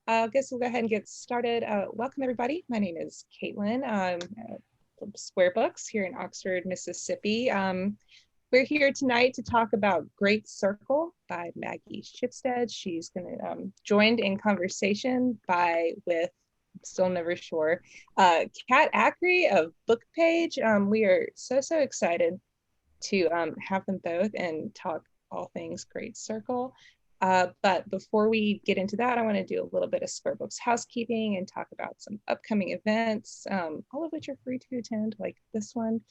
I guess we'll go ahead and get started. Welcome, everybody. My name is Caitlin. I'm from Square Books here in Oxford, Mississippi. We're here tonight to talk about Great Circle by Maggie Shipstead. She's going to joined in conversation with, I'm still never sure, Kat Acree of BookPage. We are so excited to have them both and talk all things Great Circle. But before we get into that, I want to do a little bit of Square Books housekeeping and talk about some upcoming events, all of which are free to attend, like this one.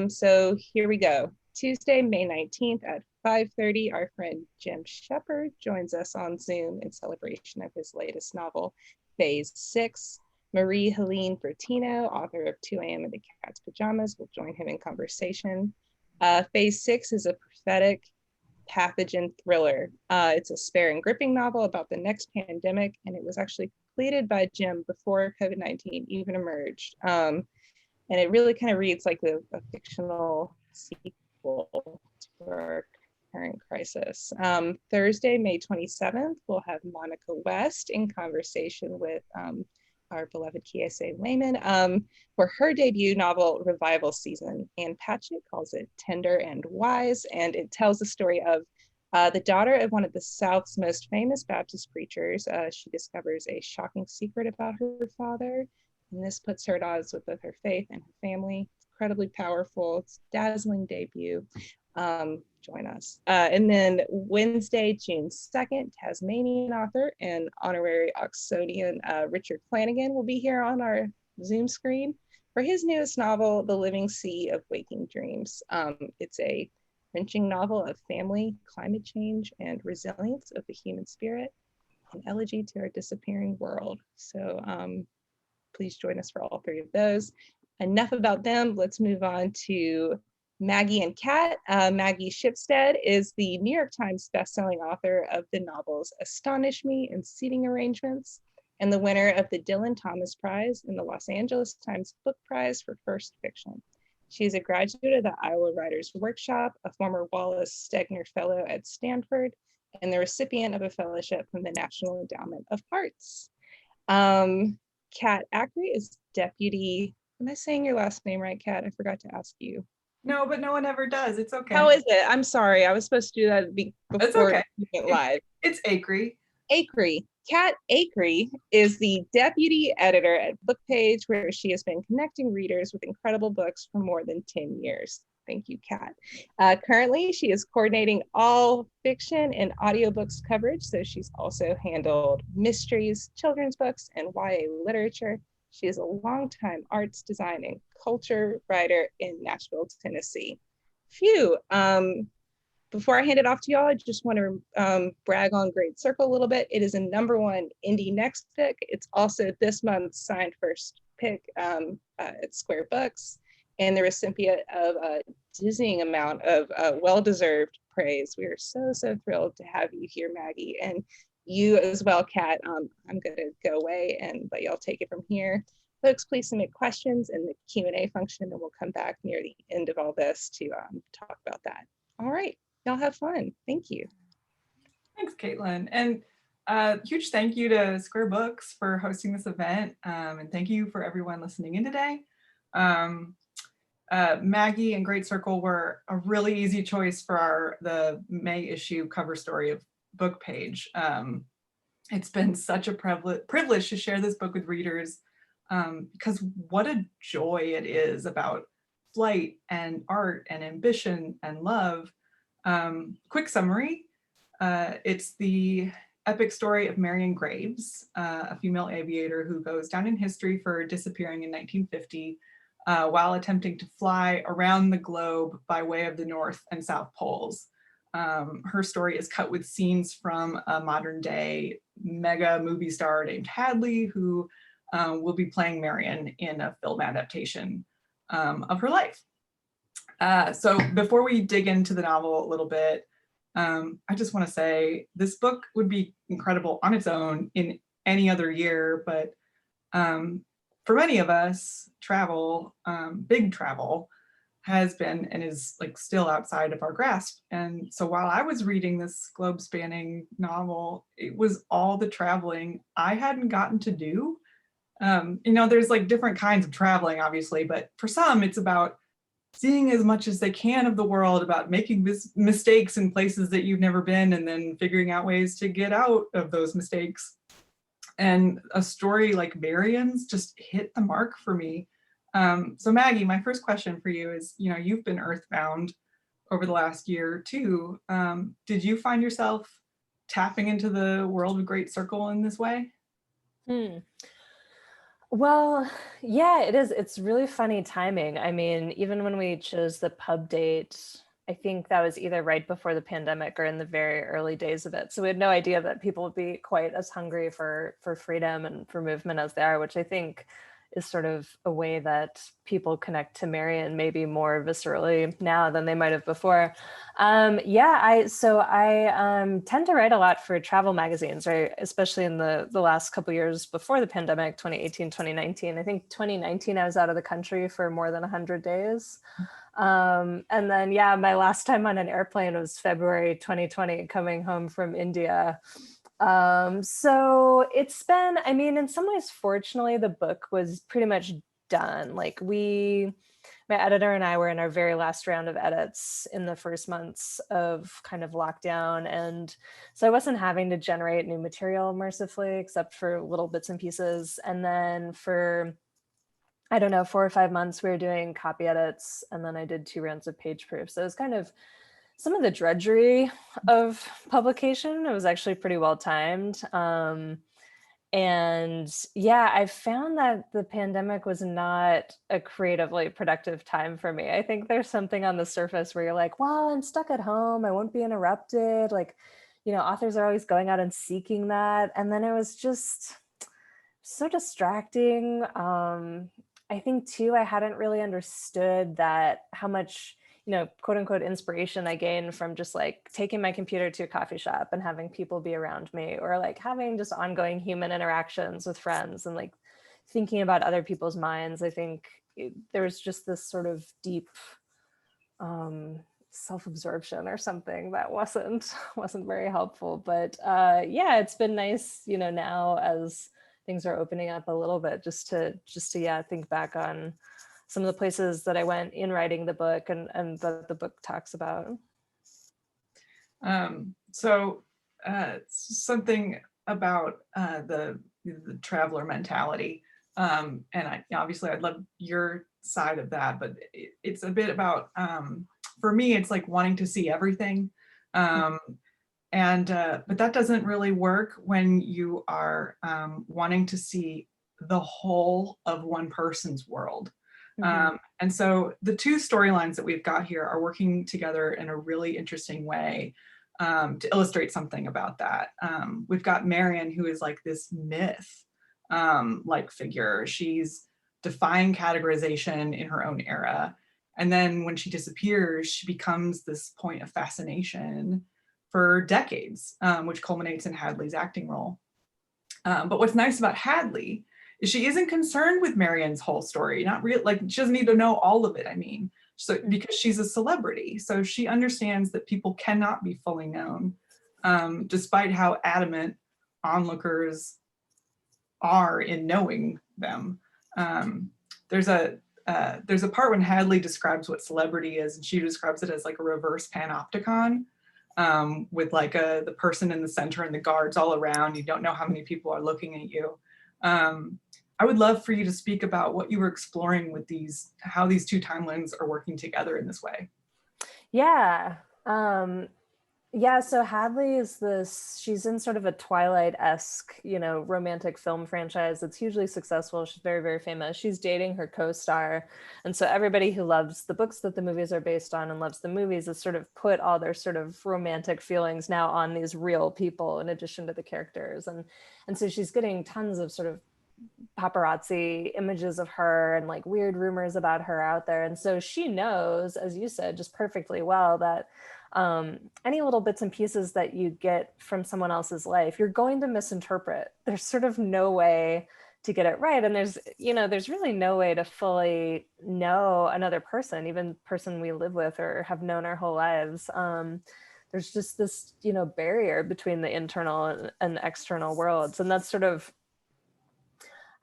So here we go. Tuesday, May 19th at 5:30, our friend Jim Shepard joins us on Zoom in celebration of his latest novel, Phase 6. Marie Helene Bertino, author of 2 a.m. in the Cat's Pajamas, will join him in conversation. Phase 6 is a prophetic pathogen thriller. It's a spare and gripping novel about the next pandemic, and it was actually completed by Jim before COVID-19 even emerged. And it really kind of reads like a fictional sequel to our current crisis. Thursday, May 27th, we'll have Monica West in conversation with our beloved Kiese Lehman for her debut novel, Revival Season. Anne Patchett calls it tender and wise, and it tells the story of the daughter of one of the South's most famous Baptist preachers. She discovers a shocking secret about her father, and this puts her at odds with both her faith and her family. It's incredibly powerful. It's a dazzling debut. Join us. And then Wednesday, June 2nd, Tasmanian author and honorary Oxonian Richard Flanagan will be here on our Zoom screen for his newest novel, The Living Sea of Waking Dreams. It's a wrenching novel of family, climate change, and resilience of the human spirit, an elegy to our disappearing world. So please join us for all 3 of those. Enough about them. Let's move on to Maggie and Kat. Maggie Shipstead is the New York Times bestselling author of the novels Astonish Me and Seating Arrangements, and the winner of the Dylan Thomas Prize and the Los Angeles Times Book Prize for First Fiction. She is a graduate of the Iowa Writers Workshop, a former Wallace Stegner Fellow at Stanford, and the recipient of a fellowship from the National Endowment of Arts. Kat Acree is deputy. Am I saying your last name right, Kat? I forgot to ask you. No, but no one ever does. It's okay. How is it? I'm sorry. I was supposed to do that before we went live. It's Acree. Acree. Kat Acree is the deputy editor at BookPage, where she has been connecting readers with incredible books for more than 10 years. Thank you, Kat. Currently, she is coordinating all fiction and audiobooks coverage, so she's also handled mysteries, children's books, and YA literature. She is a longtime arts, design, and culture writer in Nashville, Tennessee. Phew. Before I hand it off to y'all, I just want to brag on Great Circle a little bit. It is a #1 indie next pick. It's also this month's signed first pick at Square Books, and the recipient of a dizzying amount of well-deserved praise. We are so thrilled to have you here, Maggie, and you as well, Kat. I'm going to go away and let y'all take it from here. Folks, please submit questions in the Q&A function, and we'll come back near the end of all this to talk about that. All right, y'all have fun. Thank you. Thanks, Caitlin. And huge thank you to Square Books for hosting this event. And thank you for everyone listening in today. Maggie and Great Circle were a really easy choice for the May issue cover story of BookPage. It's been such a privilege to share this book with readers because what a joy it is about flight and art and ambition and love. Quick summary, it's the epic story of Marion Graves, a female aviator who goes down in history for disappearing in 1950 while attempting to fly around the globe by way of the North and South Poles. Her story is cut with scenes from a modern day mega movie star named Hadley, who will be playing Marion in a film adaptation of her life. So before we dig into the novel a little bit, I just want to say this book would be incredible on its own in any other year, but for many of us, travel, big travel, has been and is like still outside of our grasp. And so while I was reading this globe spanning novel, it was all the traveling I hadn't gotten to do. You know, there's like different kinds of traveling, obviously, but for some, it's about seeing as much as they can of the world, about making mistakes in places that you've never been, and then figuring out ways to get out of those mistakes. And a story like Marion's just hit the mark for me. So Maggie, my first question for you is, you know, you've been earthbound over the last year too. Did you find yourself tapping into the world of Great Circle in this way? Hmm. Well, yeah, it is. It's really funny timing. I mean, even when we chose the pub date, I think that was either right before the pandemic or in the very early days of it. So we had no idea that people would be quite as hungry for freedom and for movement as they are, which I think is sort of a way that people connect to Marion maybe more viscerally now than they might have before. Yeah, I tend to write a lot for travel magazines, right? Especially in the last couple of years before the pandemic, 2018, 2019. I think 2019 I was out of the country for more than 100 days. And then, yeah, my last time on an airplane was February 2020, coming home from India. So it's been, I mean, in some ways, fortunately, the book was pretty much done. Like my editor and I were in our very last round of edits in the first months of kind of lockdown. And so I wasn't having to generate new material mercifully, except for little bits and pieces. And then for, I don't know, 4 or 5 months, we were doing copy edits. And then I did 2 rounds of page proofs. So it was kind of some of the drudgery of publication. It was actually pretty well timed. And yeah, I found that the pandemic was not a creatively productive time for me. I think there's something on the surface where you're like, well, I'm stuck at home. I won't be interrupted. Like, you know, authors are always going out and seeking that. And then it was just so distracting. I think too, I hadn't really understood that how much, you know, quote unquote inspiration I gained from just like taking my computer to a coffee shop and having people be around me, or like having just ongoing human interactions with friends and like thinking about other people's minds. I think there was just this sort of deep self-absorption or something that wasn't very helpful. But yeah, it's been nice, you know, now as things are opening up a little bit, just to yeah, think back on some of the places that I went in writing the book and that the book talks about. So something about the traveler mentality, and obviously I'd love your side of that, but it's a bit about, for me, it's like wanting to see everything. But that doesn't really work when you are wanting to see the whole of one person's world. And so the two storylines that we've got here are working together in a really interesting way to illustrate something about that. We've got Marion, who is like this myth like figure. She's defying categorization in her own era. And then when she disappears, she becomes this point of fascination for decades, which culminates in Hadley's acting role. But what's nice about Hadley is she isn't concerned with Marion's whole story, not real, like she doesn't need to know all of it, I mean, so because she's a celebrity. So she understands that people cannot be fully known, despite how adamant onlookers are in knowing them. There's a part when Hadley describes what celebrity is, and she describes it as like a reverse panopticon, with like the person in the center and the guards all around. You don't know how many people are looking at you. I would love for you to speak about what you were exploring with how these two timelines are working together in this way. Yeah. Yeah, so Hadley is she's in sort of a Twilight-esque, you know, romantic film franchise that's hugely successful. She's very, very famous. She's dating her co-star. And so everybody who loves the books that the movies are based on and loves the movies has sort of put all their sort of romantic feelings now on these real people in addition to the characters. And so she's getting tons of sort of paparazzi images of her and like weird rumors about her out there. And so she knows, as you said, just perfectly well that any little bits and pieces that you get from someone else's life, you're going to misinterpret. There's sort of no way get it right. And there's, there's really no way to fully know another person, even person we live with or have known our whole lives. There's just this, barrier between the internal and external worlds. And that's sort of,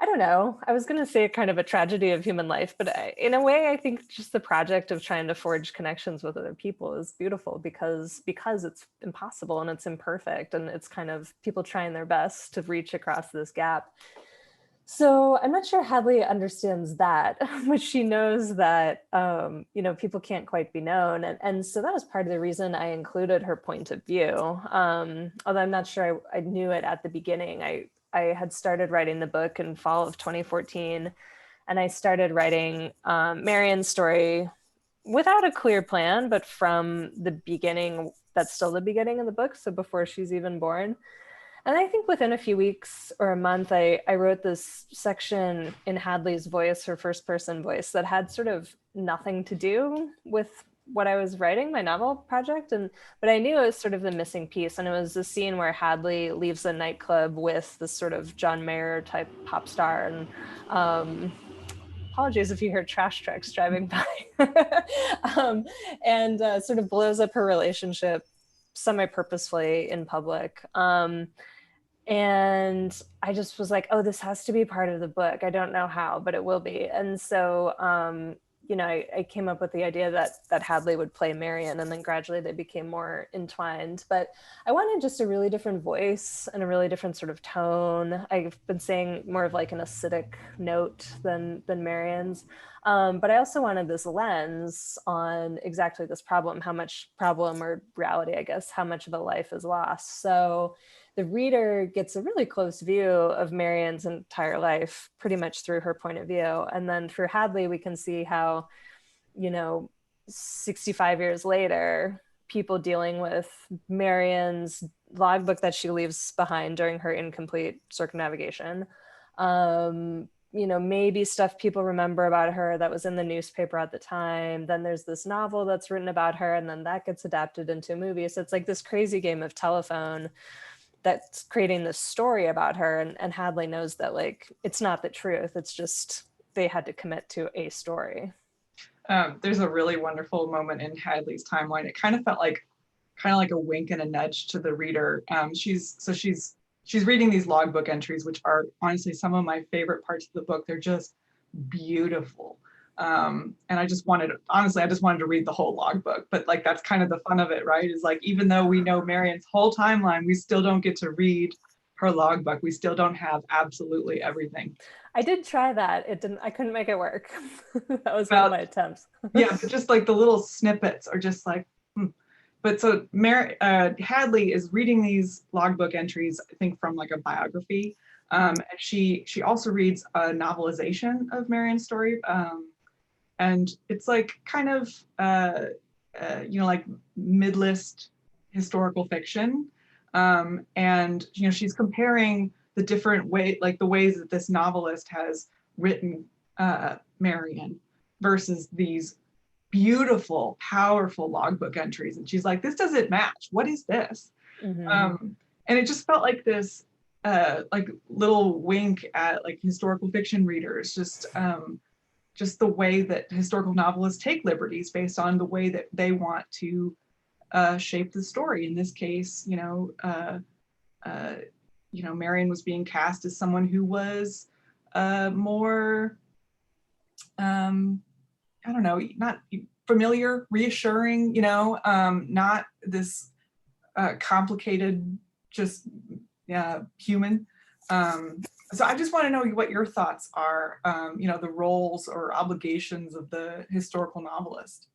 I don't know, I was going to say kind of a tragedy of human life, but in a way, I think just the project of trying to forge connections with other people is beautiful because it's impossible and it's imperfect. And it's kind of people trying their best to reach across this gap. So I'm not sure Hadley understands that, but she knows that, people can't quite be known. And so that was part of the reason I included her point of view. Although I'm not sure I knew it at the beginning. I had started writing the book in fall of 2014, and I started writing Marian's story without a clear plan, but from the beginning, that's still the beginning of the book, so before she's even born. And I think within a few weeks or a month, I wrote this section in Hadley's voice, her first person voice, that had sort of nothing to do with what I was writing, my novel project. But I knew it was sort of the missing piece. And it was the scene where Hadley leaves a nightclub with this sort of John Mayer type pop star. And apologies if you hear trash trucks driving by. And sort of blows up her relationship semi-purposefully in public. And I just was like, oh, this has to be part of the book. I don't know how, but it will be. And so, I came up with the idea that Hadley would play Marian, and then gradually they became more entwined. But I wanted just a really different voice and a really different sort of tone. I've been saying more of like an acidic note than Marian's. But I also wanted this lens on exactly this problem, how much problem or reality, I guess, how much of a life is lost. So the reader gets a really close view of Marian's entire life, pretty much through her point of view. And then through Hadley, we can see how, 65 years later, people dealing with Marian's logbook that she leaves behind during her incomplete circumnavigation, maybe stuff people remember about her that was in the newspaper at the time. Then there's this novel that's written about her, and then that gets adapted into a movie. So it's like this crazy game of telephone that's creating this story about her. And Hadley knows that, like, it's not the truth. It's just they had to commit to a story. There's a really wonderful moment in Hadley's timeline. It kind of felt like a wink and a nudge to the reader. She's reading these logbook entries, which are honestly some of my favorite parts of the book. They're just beautiful. And I just wanted to read the whole logbook, but like, that's kind of the fun of it, right? Is like, even though we know Marian's whole timeline, we still don't get to read her logbook. We still don't have absolutely everything. I did try that. I couldn't make it work. That was one of my attempts. Yeah, but just like the little snippets are just like, But so Hadley is reading these logbook entries, I think from like a biography. And she also reads a novelization of Marian's story. And it's like kind of, like mid-list historical fiction. And, she's comparing the different the ways that this novelist has written Marian versus these beautiful, powerful logbook entries. And she's like, this doesn't match. What is this? Mm-hmm. And it just felt like this like little wink at like historical fiction readers, just the way that historical novelists take liberties based on the way that they want to shape the story. In this case, Marian was being cast as someone who was more, I don't know, not familiar, reassuring, not this complicated, just human. So I just want to know what your thoughts are, the roles or obligations of the historical novelist.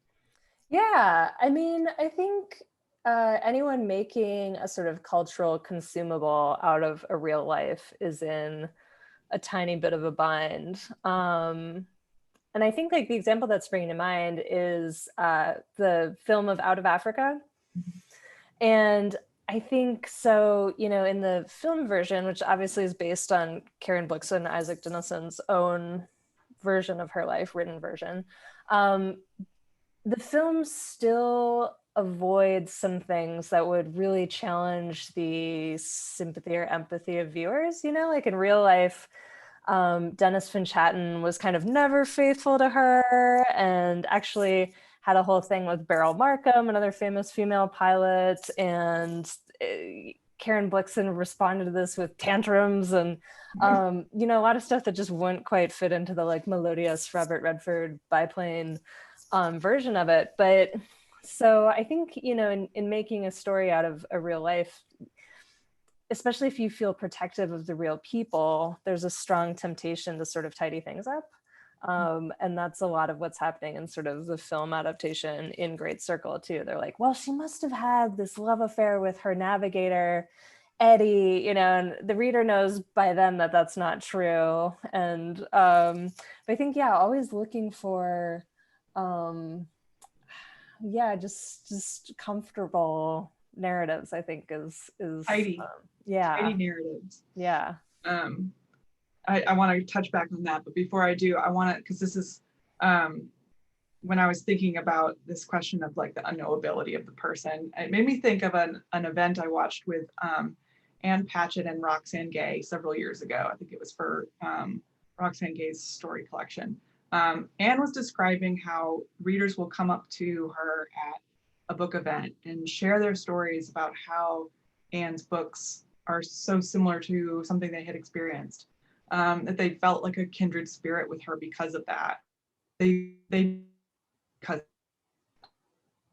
Yeah, I mean, I think anyone making a sort of cultural consumable out of a real life is in a tiny bit of a bind. And I think like the example that's springing to mind is the film of Out of Africa. And I think so, in the film version, which obviously is based on Karen Blixen and Isaac Denison's own version of her life, written version, the film still avoids some things that would really challenge the sympathy or empathy of viewers, like in real life. Dennis Finch-Hatton was kind of never faithful to her, and actually had a whole thing with Beryl Markham, another famous female pilot, and Karen Blixen responded to this with tantrums and you know, a lot of stuff that just wouldn't quite fit into the like melodious Robert Redford biplane version of it. But so I think, you know, in making a story out of a real life, especially if you feel protective of the real people, there's a strong temptation to sort of tidy things up. And that's a lot of what's happening in sort of the film adaptation in Great Circle too. They're like, well, she must have had this love affair with her navigator, Eddie, you know, and the reader knows by then that that's not true. And but I think, yeah, always looking for, yeah, just comfortable narratives, I think is Tidy, yeah, tidy narratives. yeah. I want to touch back on that, but before I do, I want to, because this is when I was thinking about this question of like the unknowability of the person, it made me think of an event I watched with Ann Patchett and Roxane Gay several years ago. I think it was for Roxane Gay's story collection. Anne was describing how readers will come up to her at a book event and share their stories about how Anne's books are so similar to something they had experienced, that they felt like a kindred spirit with her because of that. Because,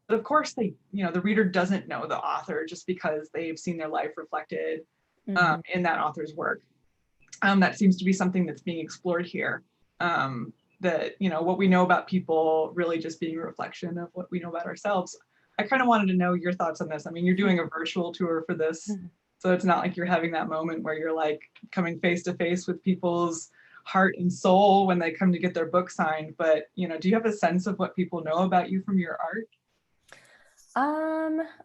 but of course they, you know, the reader doesn't know the author just because they've seen their life reflected in that author's work. That seems to be something that's being explored here. That, you know, what we know about people really just being a reflection of what we know about ourselves. I kind of wanted to know your thoughts on this. I mean, you're doing a virtual tour for this, so it's not like you're having that moment where you're like coming face to face with people's heart and soul when they come to get their book signed. But, you know, do you have a sense of what people know about you from your art?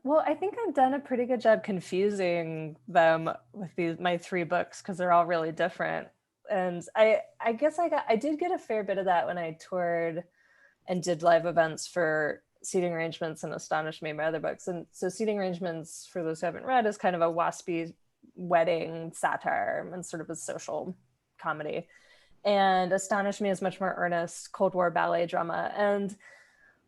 Well, I think I've done a pretty good job confusing them with my 3 books because they're all really different. And I guess I did get a fair bit of that when I toured and did live events for Seating Arrangements and Astonish Me, my other books. And so Seating Arrangements, for those who haven't read, is kind of a waspy wedding satire and sort of a social comedy. And Astonish Me is much more earnest Cold War ballet drama. And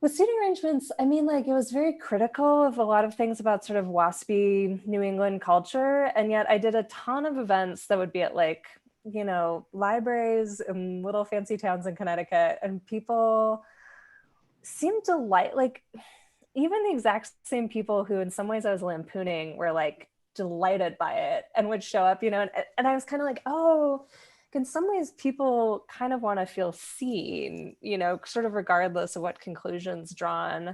with Seating Arrangements, I mean, like, it was very critical of a lot of things about sort of waspy New England culture. And yet I did a ton of events that would be at like, you know, libraries in little fancy towns in Connecticut, and people seemed to like even the exact same people who in some ways I was lampooning were like delighted by it and would show up, you know, and I was kind of like, oh, in some ways people kind of want to feel seen, you know, sort of regardless of what conclusions drawn.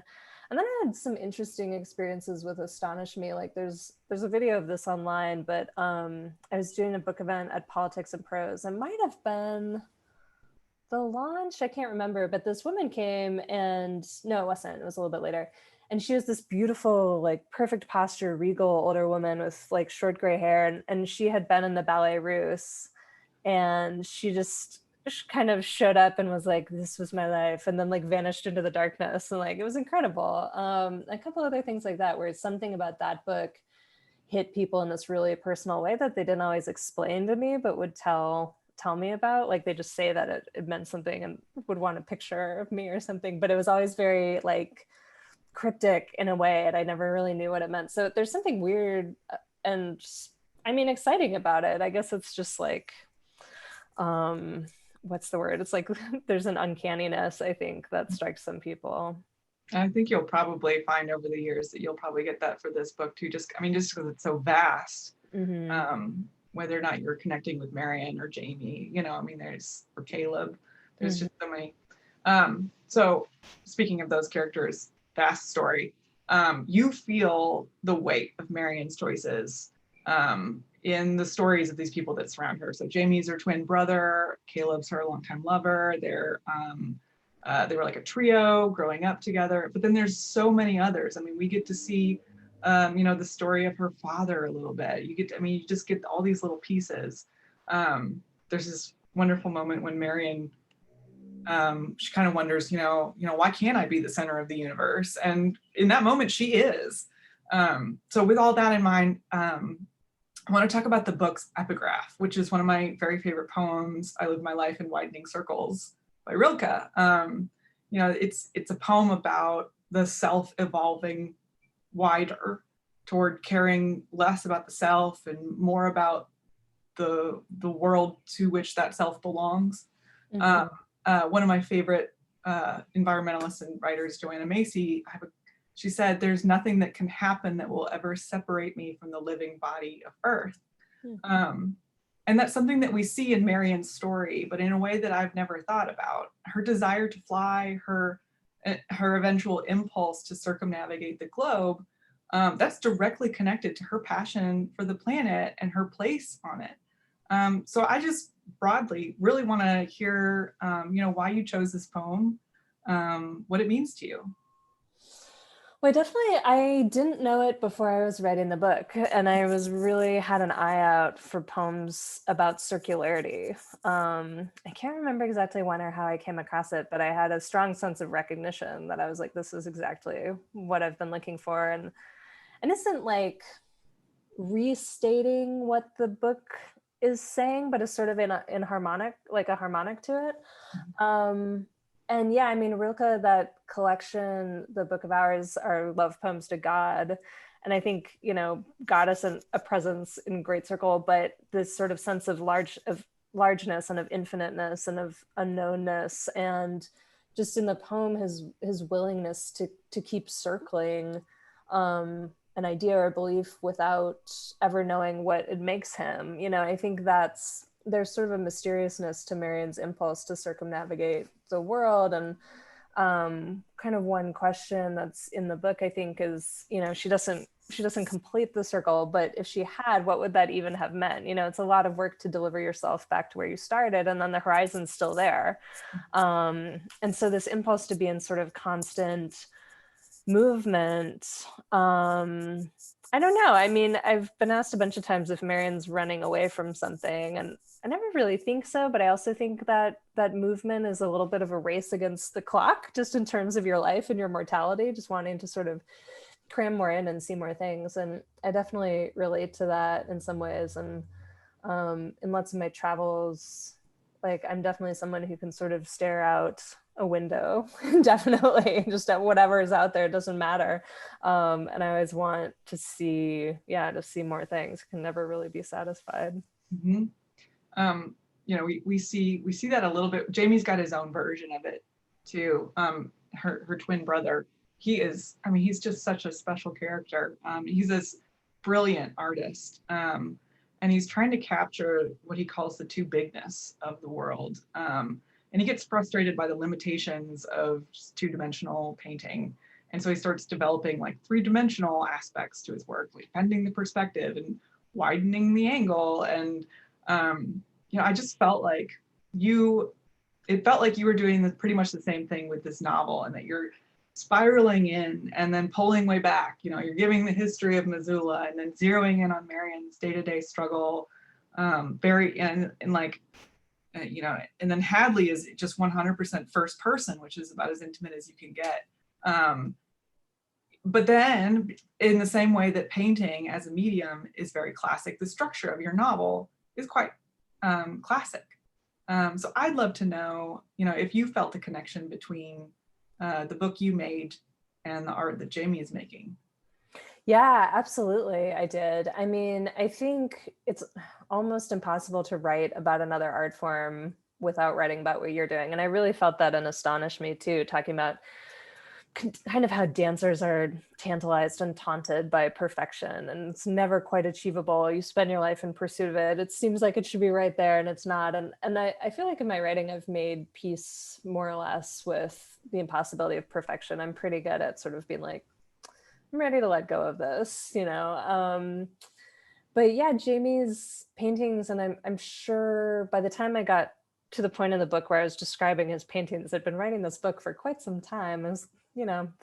And then I had some interesting experiences with Astonish Me. Like there's a video of this online, but I was doing a book event at Politics and Prose. It might have been the launch, I can't remember, but this woman came and, no, it wasn't, it was a little bit later. And she was this beautiful, like perfect posture, regal older woman with like short gray hair. And she had been in the Ballet Russe, and she just kind of showed up and was like, this was my life, and then like vanished into the darkness, and like it was incredible. A couple other things like that, where something about that book hit people in this really personal way that they didn't always explain to me, but would tell me about. Like they just say that it meant something and would want a picture of me or something, but it was always very like cryptic in a way, and I never really knew what it meant. So there's something weird and, I mean, exciting about it. I guess it's just like, what's the word? It's like there's an uncanniness, I think, that strikes some people. I think you'll probably find over the years that you'll probably get that for this book too. Just because it's so vast, whether or not you're connecting with Marion or Jamie, you know, I mean, or Caleb, there's just so many. So speaking of those characters, vast story, you feel the weight of Marion's choices in the stories of these people that surround her. So Jamie's her twin brother, Caleb's her longtime lover. They were like a trio growing up together, but then there's so many others. I mean, we get to see, you know, the story of her father a little bit. You just get all these little pieces. There's this wonderful moment when Marion, she kind of wonders, you know, why can't I be the center of the universe? And in that moment she is. So with all that in mind, I want to talk about the book's epigraph, which is one of my very favorite poems, I Live My Life in Widening Circles by Rilke. It's a poem about the self evolving wider toward caring less about the self and more about the world to which that self belongs. One of my favorite environmentalists and writers, Joanna Macy, she said, "There's nothing that can happen that will ever separate me from the living body of Earth." And that's something that we see in Marion's story, but in a way that I've never thought about. Her desire to fly, her eventual impulse to circumnavigate the globe, that's directly connected to her passion for the planet and her place on it. So I just broadly really want to hear, why you chose this poem, what it means to you. Well, I didn't know it before I was writing the book, and I was really had an eye out for poems about circularity. I can't remember exactly when or how I came across it, but I had a strong sense of recognition that I was like, this is exactly what I've been looking for. And isn't like restating what the book is saying, but is sort of in harmonic, like a harmonic to it. And yeah, I mean, Rilke, that collection, the Book of Hours, are love poems to God. And I think, God is a presence in Great Circle, but this sort of sense of largeness and of infiniteness and of unknownness. And just in the poem, his willingness to keep circling an idea or belief without ever knowing what it makes him. I think there's sort of a mysteriousness to Marion's impulse to circumnavigate the world. And kind of one question that's in the book, I think, is, she doesn't complete the circle, but if she had, what would that even have meant? It's a lot of work to deliver yourself back to where you started, and then the horizon's still there. And so this impulse to be in sort of constant movement, I don't know. I mean, I've been asked a bunch of times if Marion's running away from something, and I never really think so, but I also think that movement is a little bit of a race against the clock, just in terms of your life and your mortality, just wanting to sort of cram more in and see more things. And I definitely relate to that in some ways. And in lots of my travels, like, I'm definitely someone who can sort of stare out a window definitely, just at whatever is out there, it doesn't matter. And I always want to see more things. Can never really be satisfied. Mm-hmm. We see that a little bit. Jamie's got his own version of it too. Her twin brother, he's just such a special character. He's this brilliant artist, and he's trying to capture what he calls the too bigness of the world. And he gets frustrated by the limitations of two-dimensional painting. And so he starts developing like three-dimensional aspects to his work, like bending the perspective and widening the angle. And, I just felt like it felt like you were doing pretty much the same thing with this novel, and that you're spiraling in and then pulling way back. You're giving the history of Missoula and then zeroing in on Marion's day-to-day struggle, and then Hadley is just 100% first person, which is about as intimate as you can get. But then, in the same way that painting as a medium is very classic, the structure of your novel is quite classic. So I'd love to know, if you felt the connection between the book you made and the art that Jamie is making. Yeah, absolutely. I did. I mean, I think it's almost impossible to write about another art form without writing about what you're doing. And I really felt that and astonished me too, talking about kind of how dancers are tantalized and taunted by perfection, and it's never quite achievable. You spend your life in pursuit of it. It seems like it should be right there, and it's not. And I feel like in my writing, I've made peace more or less with the impossibility of perfection. I'm pretty good at sort of being like, I'm ready to let go of this, but yeah, Jamie's paintings, and I'm sure by the time I got to the point in the book where I was describing his paintings, I'd been writing this book for quite some time. I was,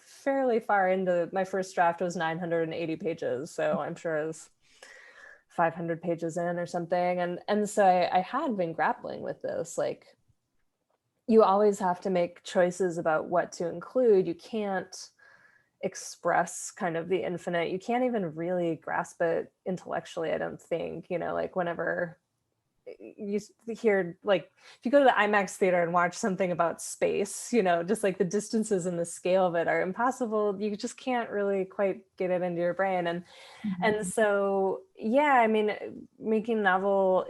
fairly far into my first draft. Was 980 pages. So I'm sure it was 500 pages in or something. And so I had been grappling with this, like, you always have to make choices about what to include. You can't express kind of the infinite. You can't even really grasp it intellectually, I don't think, like whenever you hear, like if you go to the IMAX theater and watch something about space, just like the distances and the scale of it are impossible. You just can't really quite get it into your brain. And so, yeah, I mean, making a novel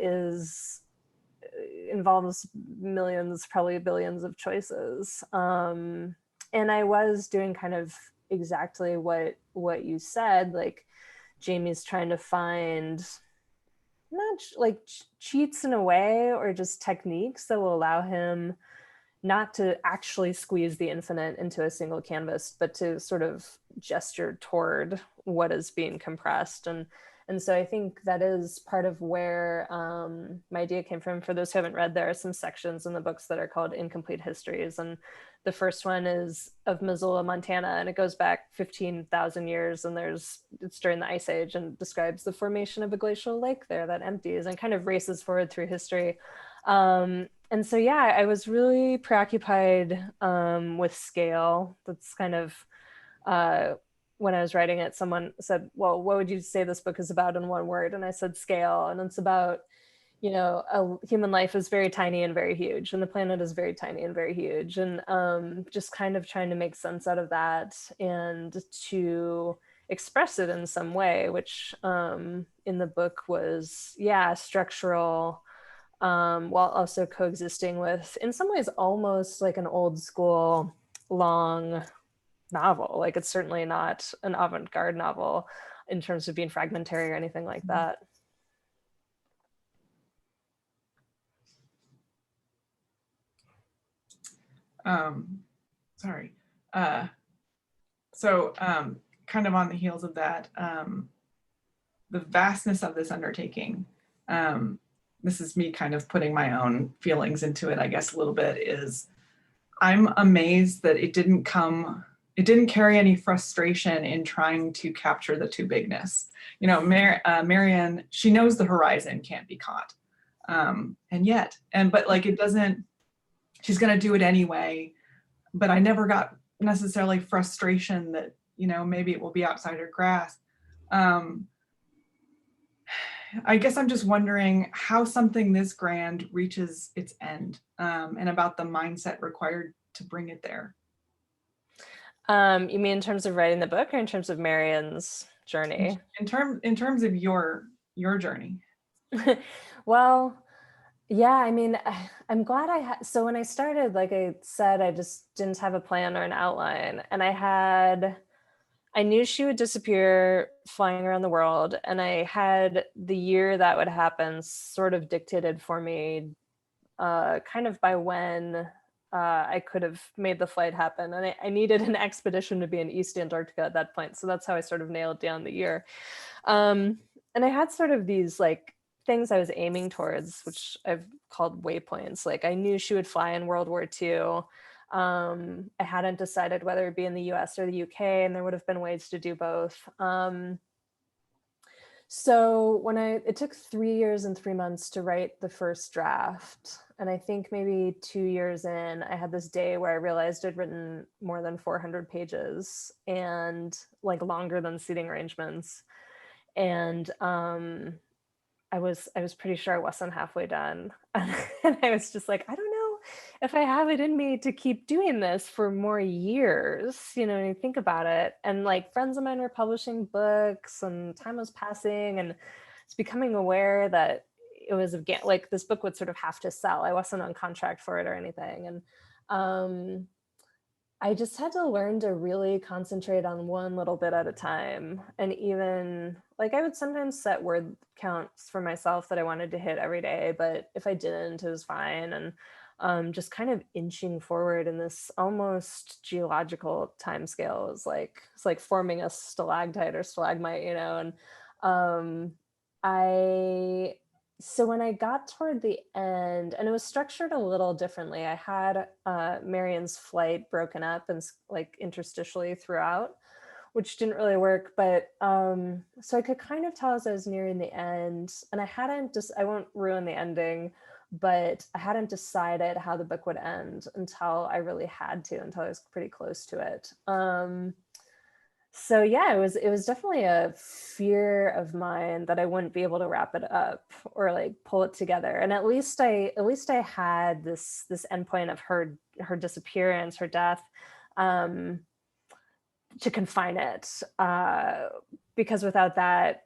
involves millions, probably billions of choices. And I was doing kind of exactly what you said, like Jamie's trying to find not like cheats in a way, or just techniques that will allow him not to actually squeeze the infinite into a single canvas, but to sort of gesture toward what is being compressed. And so I think that is part of where my idea came from. For those who haven't read, there are some sections in the books that are called incomplete histories. And the first one is of Missoula, Montana, and it goes back 15,000 years. And it's during the Ice Age and describes the formation of a glacial lake there that empties and kind of races forward through history. And so, yeah, I was really preoccupied with scale. That's kind of, when I was writing it, someone said, well, what would you say this book is about in one word? And I said scale. And it's about, a human life is very tiny and very huge, and the planet is very tiny and very huge. And just kind of trying to make sense out of that and to express it in some way, which in the book was, structural, while also coexisting with, in some ways, almost like an old school long novel. Like it's certainly not an avant-garde novel in terms of being fragmentary or anything like that. Sorry. So kind of on the heels of that, the vastness of this undertaking, this is me kind of putting my own feelings into it, I guess, a little bit, is I'm amazed that it didn't carry any frustration in trying to capture the too bigness. Marianne, she knows the horizon can't be caught. But like it doesn't, she's gonna do it anyway. But I never got necessarily frustration that, maybe it will be outside her grasp. I guess I'm just wondering how something this grand reaches its end, and about the mindset required to bring it there. You mean in terms of writing the book, or in terms of Marianne's journey? In terms of your journey. Well, yeah, I mean, I'm glad so when I started, like I said, I just didn't have a plan or an outline. And I knew she would disappear flying around the world. And I had the year that would happen sort of dictated for me, kind of by when I could have made the flight happen. And I needed an expedition to be in East Antarctica at that point. So that's how I sort of nailed down the year. And I had sort of these like things I was aiming towards, which I've called waypoints. Like I knew she would fly in World War II. I hadn't decided whether it'd be in the US or the UK, and there would have been ways to do both. So it took 3 years and 3 months to write the first draft. And I think maybe 2 years in, I had this day where I realized I'd written more than 400 pages, and like longer than seating arrangements. And I was pretty sure I wasn't halfway done. And I was just like, I don't know if I have it in me to keep doing this for more years, when you think about it. And like friends of mine were publishing books, and time was passing, and it's becoming aware that it was like this book would sort of have to sell. I wasn't on contract for it or anything. And I just had to learn to really concentrate on one little bit at a time. And even like I would sometimes set word counts for myself that I wanted to hit every day, but if I didn't, it was fine. And just kind of inching forward in this almost geological time scale is like, it's like forming a stalactite or stalagmite, and so when I got toward the end, and it was structured a little differently, I had Marianne's flight broken up and like interstitially throughout, which didn't really work. But so I could kind of tell as I was nearing the end, and I won't ruin the ending, but I hadn't decided how the book would end until I really had to, until I was pretty close to it. So yeah, it was definitely a fear of mine that I wouldn't be able to wrap it up or like pull it together. And at least I had this endpoint of her disappearance, her death, um, to confine it. Because without that,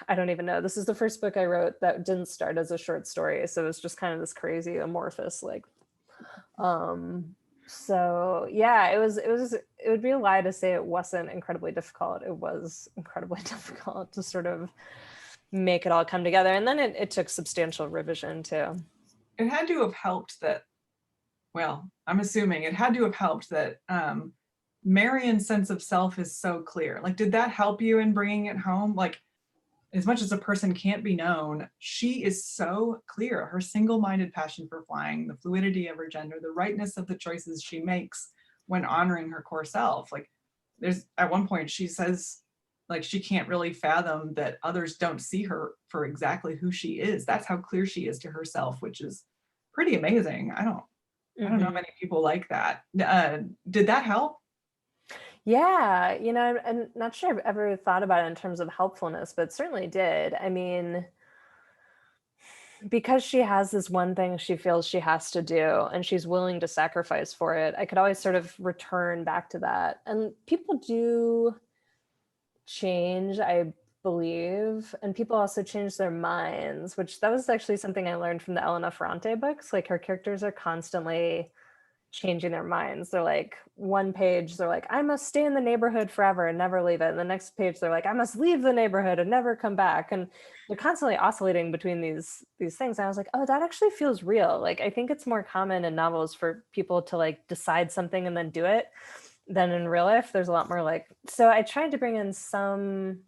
I don't even know. This is the first book I wrote that didn't start as a short story, so it's just kind of this crazy amorphous like. So yeah, it would be a lie to say it wasn't incredibly difficult. It was incredibly difficult to sort of make it all come together. And then it took substantial revision too. It had to have helped that, well, I'm assuming it had to have helped that Marion's sense of self is so clear. Like, did that help you in bringing it home? Like, as much as a person can't be known, she is so clear. Her single-minded passion for flying, the fluidity of her gender, the rightness of the choices she makes when honoring her core self. Like, there's at one point she says, like, she can't really fathom that others don't see her for exactly who she is. That's how clear she is to herself, which is pretty amazing. I don't know many people like that. Did that help? Yeah, you know, I'm not sure I've ever thought about it in terms of helpfulness, but it certainly did. I mean, because she has this one thing she feels she has to do and she's willing to sacrifice for it, I could always sort of return back to that. And people do change, I believe, and people also change their minds, which that was actually something I learned from the Elena Ferrante books. Like her characters are constantly changing their minds. They're like, one page they're like, I must stay in the neighborhood forever and never leave it, and the next page they're like, I must leave the neighborhood and never come back. And they're constantly oscillating between these things. And I was like, oh, that actually feels real. Like, I think it's more common in novels for people to like decide something and then do it than in real life. There's a lot more like, so I tried to bring in some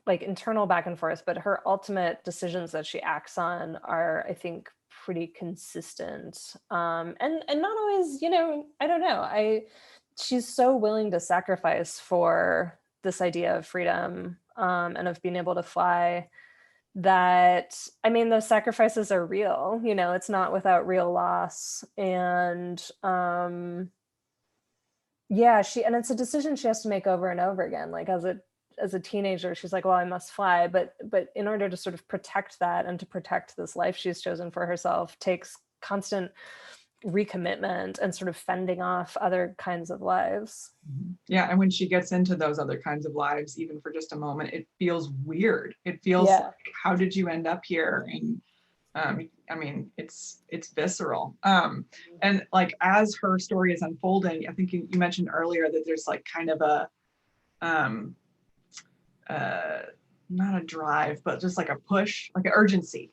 like internal back and forth, but her ultimate decisions that she acts on are, I think, pretty consistent. And not always, you know, I don't know. She's so willing to sacrifice for this idea of freedom, and of being able to fly, that, I mean, those sacrifices are real, you know, it's not without real loss. And yeah, and it's a decision she has to make over and over again. Like as a teenager, she's like, well, I must fly. But in order to sort of protect that and to protect this life she's chosen for herself takes constant recommitment and sort of fending off other kinds of lives. Yeah, and when she gets into those other kinds of lives, even for just a moment, it feels weird. It feels like, how did you end up here? And I mean, it's visceral. And like, as her story is unfolding, I think you mentioned earlier that there's like kind of a not a drive, but just like a push, like an urgency.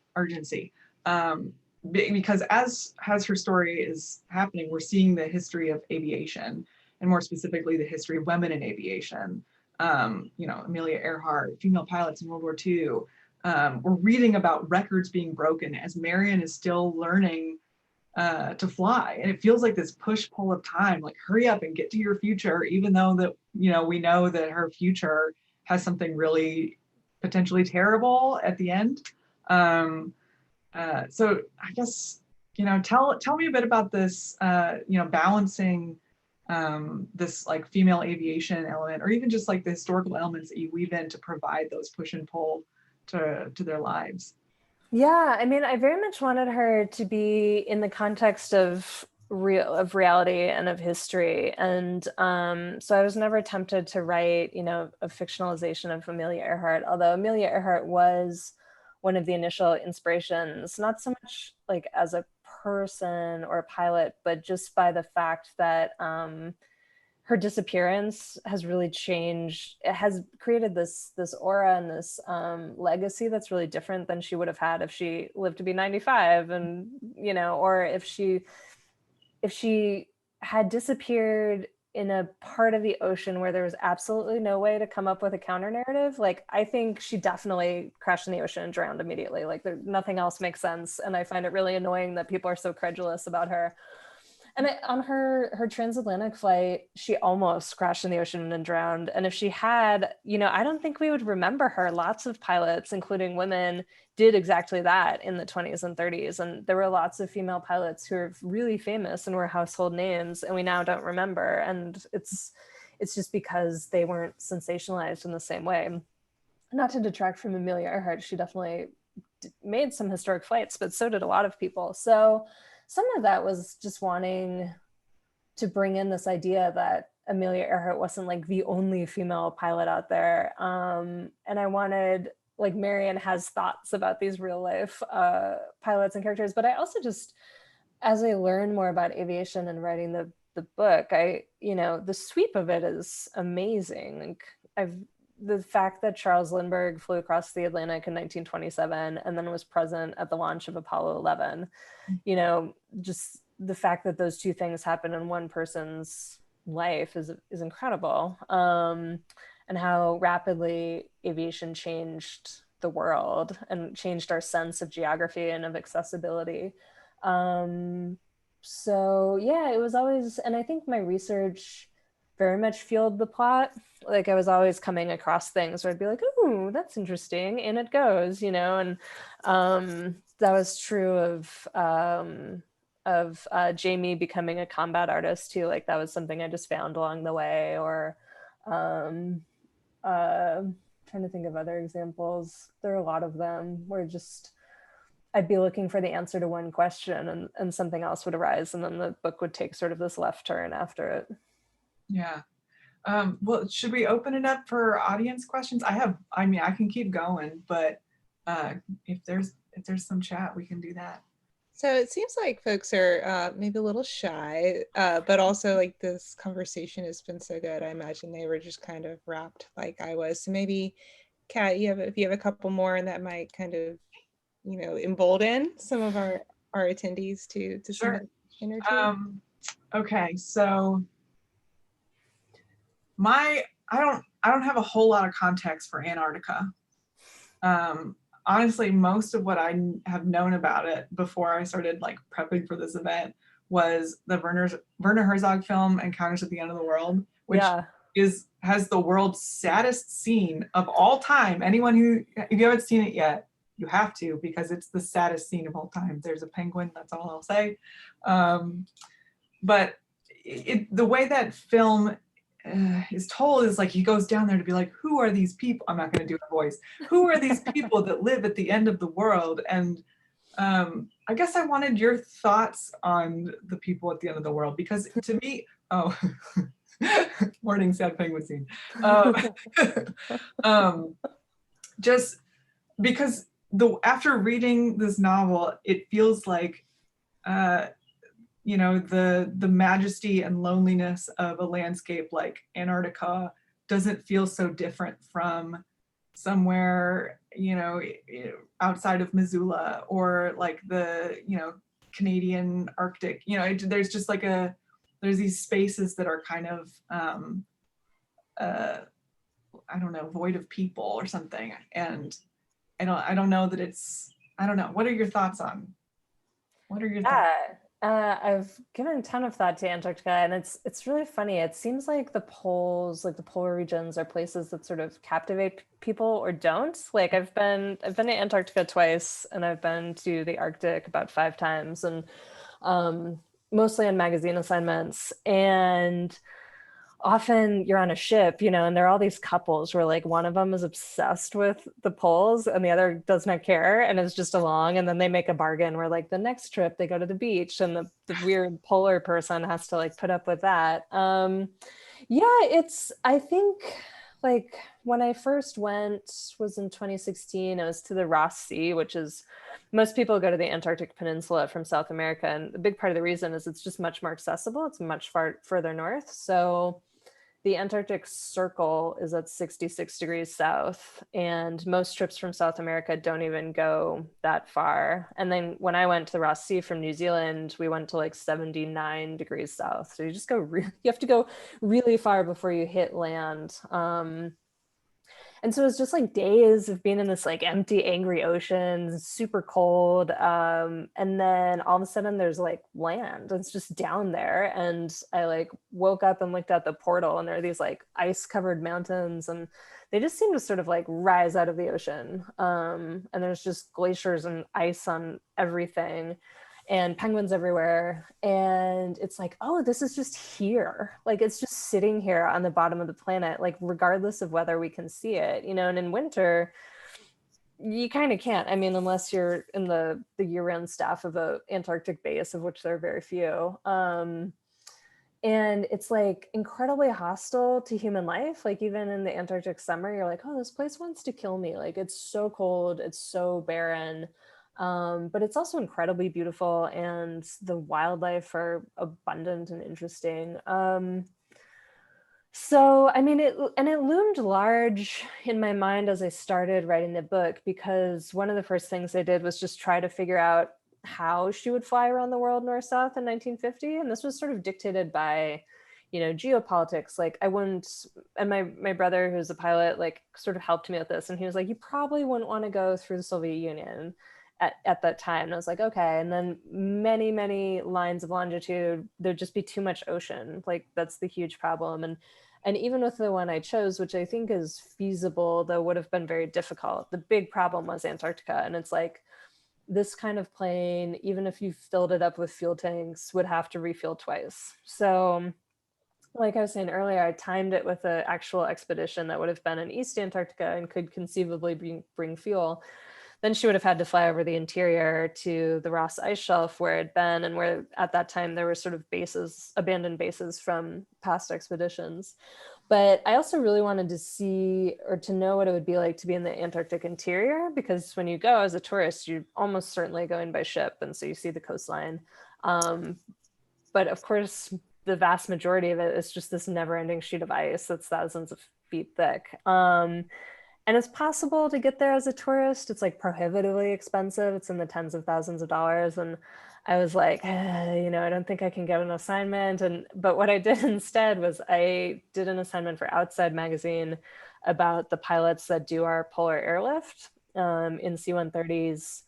Because as her story is happening, we're seeing the history of aviation, and more specifically, the history of women in aviation. You know, Amelia Earhart, female pilots in World War II. We're reading about records being broken as Marion is still learning to fly, and it feels like this push-pull of time. Like, hurry up and get to your future, even though that, you know, we know that her future has something really potentially terrible at the end. So I guess, you know, tell me a bit about this, you know, balancing this like female aviation element, or even just like the historical elements that you weave in to provide those push and pull to their lives. Yeah, I mean, I very much wanted her to be in the context of reality and of history. And so I was never tempted to write, you know, a fictionalization of Amelia Earhart, although Amelia Earhart was one of the initial inspirations, not so much like as a person or a pilot, but just by the fact that her disappearance has really changed. It has created this aura and this legacy that's really different than she would have had if she lived to be 95, and you know, or if she had disappeared in a part of the ocean where there was absolutely no way to come up with a counter narrative. Like, I think she definitely crashed in the ocean and drowned immediately. Like, nothing else makes sense, and I find it really annoying that people are so credulous about her. And on her transatlantic flight, she almost crashed in the ocean and drowned. And if she had, you know, I don't think we would remember her. Lots of pilots, including women, did exactly that in the 20s and 30s. And there were lots of female pilots who are really famous and were household names, and we now don't remember. And it's just because they weren't sensationalized in the same way. Not to detract from Amelia Earhart, she definitely made some historic flights, but so did a lot of people. So some of that was just wanting to bring in this idea that Amelia Earhart wasn't like the only female pilot out there. And I wanted, like, Marion has thoughts about these real life pilots and characters, but I also just, as I learned more about aviation and writing the book, the sweep of it is amazing. Like, the fact that Charles Lindbergh flew across the Atlantic in 1927 and then was present at the launch of Apollo 11, just the fact that those two things happen in one person's life is incredible. And how rapidly aviation changed the world and changed our sense of geography and of accessibility. So yeah, it was always, and I think my research very much fueled the plot. Like, I was always coming across things where I'd be like, "Ooh, that's interesting," and it goes, and that was true of Jamie becoming a combat artist too. Like, that was something I just found along the way. Or trying to think of other examples. There are a lot of them where just I'd be looking for the answer to one question and something else would arise, and then the book would take sort of this left turn after it. Yeah. Well, should we open it up for audience questions? I can keep going, but if there's some chat, we can do that. So it seems like folks are maybe a little shy, but also, like, this conversation has been so good. I imagine they were just kind of rapt like I was. So maybe, Kat, if you have a couple more, and that might kind of, embolden some of our attendees to Sure. energy. Okay, so I don't have a whole lot of context for Antarctica. Honestly, most of what I have known about it before I started, like, prepping for this event was the Werner Herzog film Encounters at the End of the World, which has the world's saddest scene of all time. If you haven't seen it yet, you have to, because it's the saddest scene of all time. There's a penguin, that's all I'll say. But the way that film is told is like, he goes down there to be like, who are these people? I'm not going to do a voice. Who are these people that live at the end of the world? And I guess I wanted your thoughts on the people at the end of the world, because to me, morning sad penguin scene. Just because after reading this novel, it feels like the majesty and loneliness of a landscape like Antarctica doesn't feel so different from somewhere, outside of Missoula, or like the, Canadian Arctic. There's just like there's these spaces that are kind of, I don't know, void of people or something. And I don't know that I don't know. What are your thoughts? I've given a ton of thought to Antarctica, and it's really funny. It seems like the poles, like the polar regions, are places that sort of captivate people or don't. Like, I've been to Antarctica twice, and I've been to the Arctic about 5 times, and mostly on magazine assignments. And often you're on a ship, and there are all these couples where, like, one of them is obsessed with the poles and the other does not care and is just along, and then they make a bargain where, like, the next trip they go to the beach, and the weird polar person has to, like, put up with that. I think, like, when I first went was in 2016. I was to the Ross Sea, which is, most people go to the Antarctic Peninsula from South America, and a big part of the reason is it's just much more accessible. It's much further north. So the Antarctic Circle is at 66 degrees south, and most trips from South America don't even go that far. And then when I went to the Ross Sea from New Zealand, we went to like 79 degrees south. So you have to go really far before you hit land. And so it's just like days of being in this like empty, angry ocean, super cold. And then all of a sudden there's like land. It's just down there. And I like woke up and looked at the portal, and there are these like ice covered mountains, and they just seem to sort of like rise out of the ocean. And there's just glaciers and ice on everything. and penguins everywhere. And it's like, oh, this is just here. Like, it's just sitting here on the bottom of the planet, like, regardless of whether we can see it, you know. And in winter, you kind of can't. I mean, unless you're in the year-round staff of a Antarctic base, of which there are very few. And it's like incredibly hostile to human life. Like, even in the Antarctic summer, you're like, oh, this place wants to kill me. Like, it's so cold, it's so barren. But it's also incredibly beautiful, and the wildlife are abundant and interesting. So, I mean, it loomed large in my mind as I started writing the book, because one of the first things I did was just try to figure out how she would fly around the world north-south in 1950. And this was sort of dictated by, you know, geopolitics. Like, I wouldn't, and my brother, who's a pilot, like, sort of helped me with this. And he was like, you probably wouldn't want to go through the Soviet Union at that time. And I was like, okay. And then many, many lines of longitude, there'd just be too much ocean. Like, that's the huge problem. And even with the one I chose, which I think is feasible, though would have been very difficult, the big problem was Antarctica. And it's like, this kind of plane, even if you filled it up with fuel tanks, would have to refuel twice. So, like I was saying earlier, I timed it with an actual expedition that would have been in East Antarctica and could conceivably bring fuel. Then she would have had to fly over the interior to the Ross Ice Shelf, where it had been, and where at that time there were sort of bases, abandoned bases from past expeditions. But I also really wanted to see, or to know, what it would be like to be in the Antarctic interior, because when you go as a tourist, you're almost certainly going by ship, and so you see the coastline. But of course, the vast majority of it is just this never-ending sheet of ice that's thousands of feet thick. And it's possible to get there as a tourist. It's like prohibitively expensive. It's in the tens of thousands of dollars. And I was like, you know, I don't think I can get an assignment. But what I did instead was I did an assignment for Outside Magazine about the pilots that do our polar airlift in C-130s.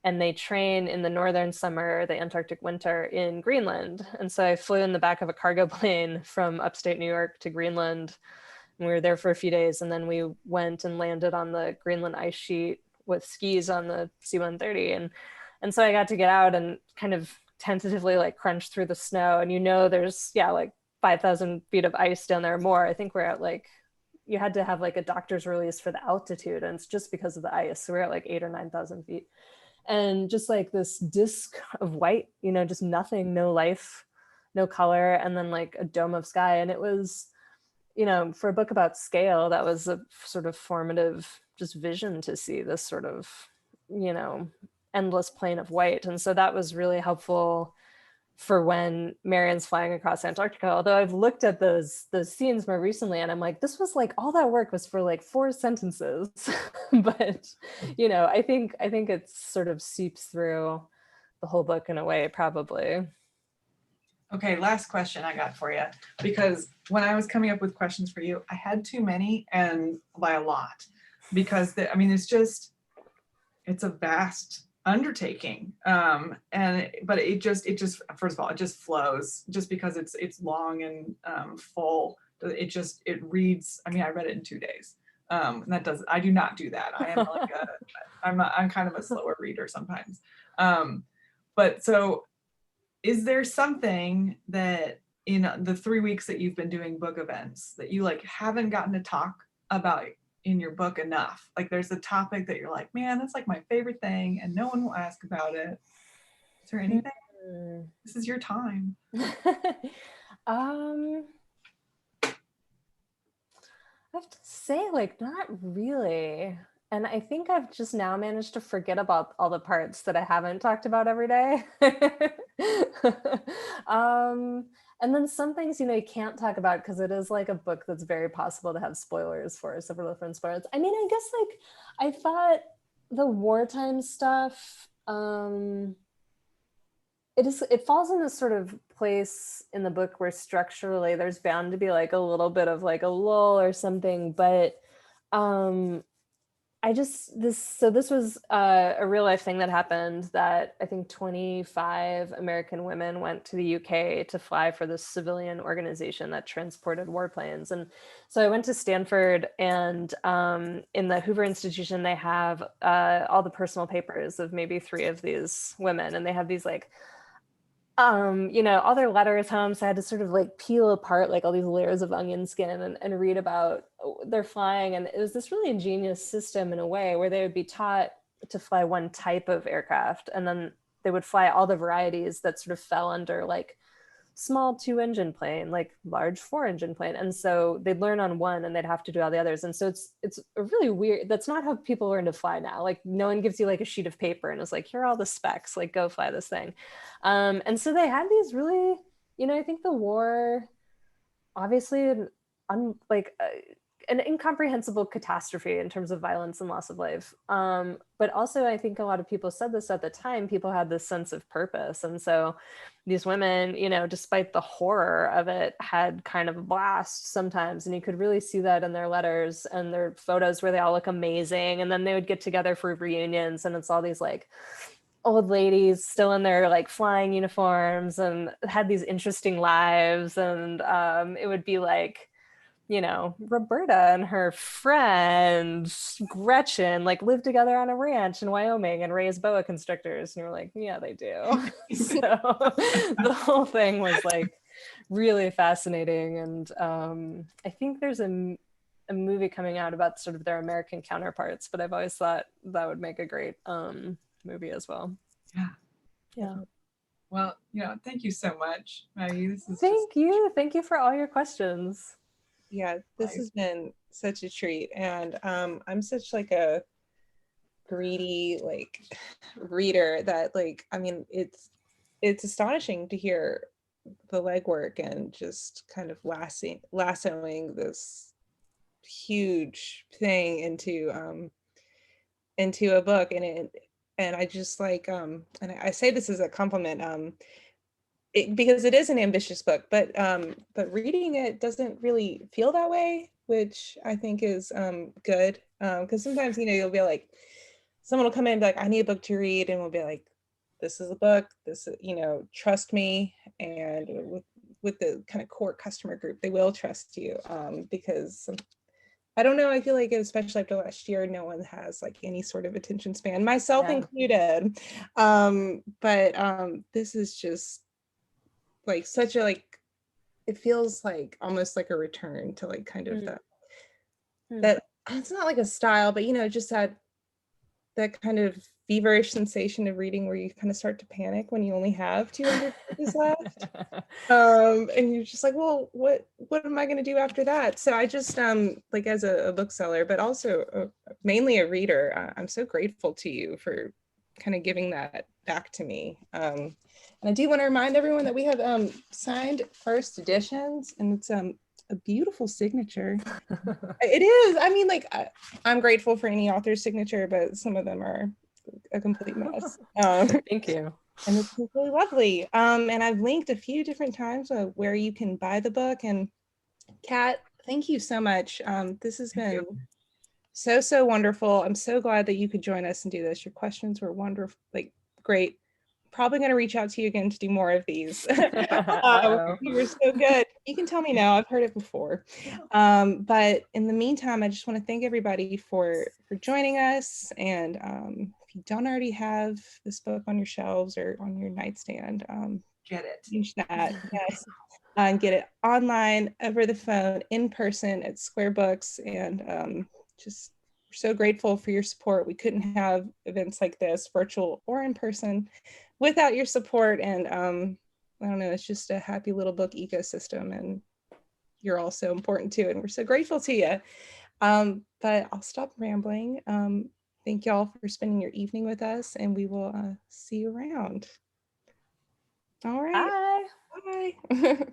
And they train in the northern summer, the Antarctic winter, in Greenland. And so I flew in the back of a cargo plane from upstate New York to Greenland. We were there for a few days, and then we went and landed on the Greenland ice sheet with skis on the C-130. And so I got to get out and kind of tentatively like crunch through the snow. And, you know, there's, yeah, like 5,000 feet of ice down there or more. I think we're at like, you had to have like a doctor's release for the altitude, and it's just because of the ice. So we're at like 8,000 or 9,000 feet. And just like this disc of white, you know, just nothing, no life, no color, and then like a dome of sky. And it was, you know, for a book about scale, that was a sort of formative just vision to see this sort of, you know, endless plain of white. And so that was really helpful for when Marion's flying across Antarctica. Although I've looked at those scenes more recently, and I'm like, this was like, all that work was for like 4 sentences. But, you know, I think it sort of seeps through the whole book in a way, probably. Okay, last question I got for you, because when I was coming up with questions for you, I had too many, and by a lot, because I mean, it's a vast undertaking. But it just, first of all, it just flows, just because it's long and full. It reads, I mean, I read it in 2 days. I do not do that. I am like I'm kind of a slower reader sometimes. But so, is there something that in the 3 weeks that you've been doing book events that you like haven't gotten to talk about in your book enough? Like, there's a topic that you're like, man, that's like my favorite thing, and no one will ask about it. Is there anything? This is your time. I have to say, like, not really. And I think I've just now managed to forget about all the parts that I haven't talked about every day. And then some things, you know, you can't talk about because it is like a book that's very possible to have spoilers for, several different spoilers. I mean, I guess like I thought the wartime stuff, it falls in this sort of place in the book where structurally there's bound to be like a little bit of like a lull or something, but this was a real life thing that happened, that I think 25 American women went to the UK to fly for this civilian organization that transported warplanes. And so I went to Stanford, and in the Hoover Institution, they have all the personal papers of maybe 3 of these women. And they have these like, all their letters home. So I had to sort of like peel apart like all these layers of onion skin and read about their flying. And it was this really ingenious system in a way where they would be taught to fly one type of aircraft, and then they would fly all the varieties that sort of fell under like small 2-engine plane, like large 4-engine plane. And so they'd learn on one and they'd have to do all the others. And so it's a really weird, that's not how people learn to fly now. Like no one gives you like a sheet of paper and is like, here are all the specs, like go fly this thing. And so they had these really, I think the war, obviously an incomprehensible catastrophe in terms of violence and loss of life. But also I think a lot of people said this at the time, people had this sense of purpose. And so these women, despite the horror of it, had kind of a blast sometimes. And you could really see that in their letters and their photos where they all look amazing. And then they would get together for reunions, and it's all these like old ladies still in their like flying uniforms and had these interesting lives. And it would be like, Roberta and her friend Gretchen like live together on a ranch in Wyoming and raise boa constrictors. And you're like, yeah, they do. So the whole thing was like really fascinating. And I think there's a movie coming out about sort of their American counterparts, but I've always thought that would make a great movie as well. Yeah. Well, thank you so much, Maggie. This is Thank you for all your questions. Yeah, this has been such a treat. And I'm such like a greedy like reader that like, I mean, it's astonishing to hear the legwork and just kind of lassoing this huge thing into a book. And I just like and I say this as a compliment, because it is an ambitious book, but reading it doesn't really feel that way, which I think is good. Because sometimes, you'll be like, someone will come in and be like, I need a book to read, and we'll be like, this is a book, this, trust me. And with the kind of core customer group, they will trust you, because I don't know, I feel like especially after last year, no one has like any sort of attention span, myself included. But this is just like such a like, it feels like almost like a return to like kind of that it's not like a style, but just that kind of feverish sensation of reading where you kind of start to panic when you only have 200 pages left. And you're just like, well, what am I going to do after that? So I just like as a bookseller, but also mainly a reader, I'm so grateful to you for kind of giving that back to me. And I do want to remind everyone that we have signed first editions, and it's a beautiful signature. It is. I mean, like, I'm grateful for any author's signature, but some of them are a complete mess. Thank you. And it's really lovely. And I've linked a few different times where you can buy the book. And Kat, thank you so much. This has been so wonderful. I'm so glad that you could join us and do this. Your questions were wonderful, like great. Probably going to reach out to you again to do more of these. You were so good. You can tell me now. I've heard it before. But in the meantime, I just want to thank everybody for joining us. And if you don't already have this book on your shelves or on your nightstand, get it. Change that. Yes. And get it online, over the phone, in person at Square Books. And just so grateful for your support. We couldn't have events like this, virtual or in person, without your support. And I don't know, it's just a happy little book ecosystem, and you're all so important too, and we're so grateful to you. But I'll stop rambling. Thank y'all for spending your evening with us, and we will see you around. All right. Bye. Bye.